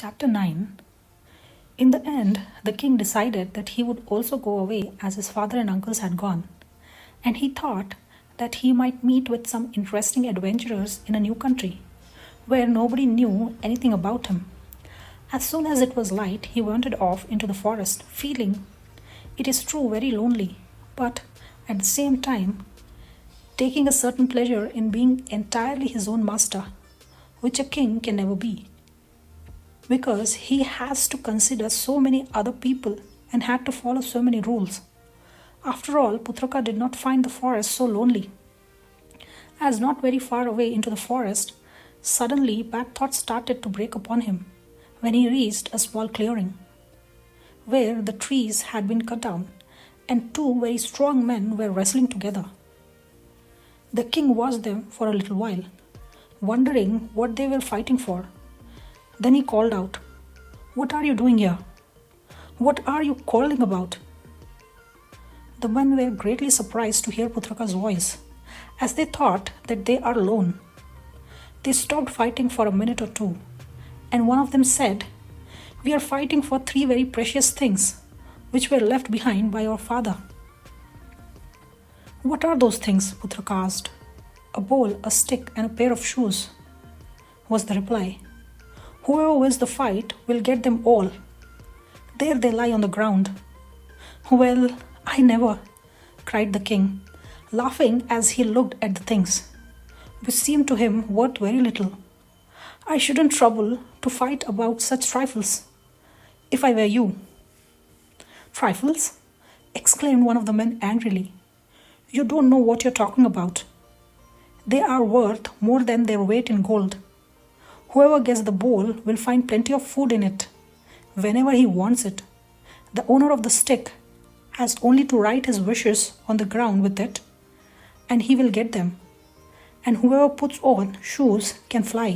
Chapter 9. In the end, the king decided that he would also go away as his father and uncles had gone, and he thought that he might meet with some interesting adventurers in a new country, where nobody knew anything about him. As soon as it was light, he wandered off into the forest, feeling, it is true, very lonely, but at the same time, taking a certain pleasure in being entirely his own master, which a king can never be, because he has to consider so many other people and had to follow so many rules. After all, Putraka did not find the forest so lonely. As not very far away into the forest, suddenly bad thoughts started to break upon him when he reached a small clearing, where the trees had been cut down and two very strong men were wrestling together. The king watched them for a little while, wondering what they were fighting for. Then he called out, "What are you doing here? What are you quarreling about?" The men were greatly surprised to hear Putraka's voice, as they thought that they are alone. They stopped fighting for a minute or two, and one of them said, "We are fighting for 3 very precious things, which were left behind by our father." "What are those things?" Putraka asked. "A bowl, a stick, and a pair of shoes," was the reply. "Whoever wins the fight will get them all. There they lie on the ground." "Well, I never," cried the king, laughing as he looked at the things, which seemed to him worth very little. "I shouldn't trouble to fight about such trifles, if I were you." "Trifles?" exclaimed one of the men angrily. "You don't know what you're talking about. They are worth more than their weight in gold. Whoever gets the bowl will find plenty of food in it whenever he wants it. The owner of the stick has only to write his wishes on the ground with it, and he will get them. And whoever puts on shoes can fly.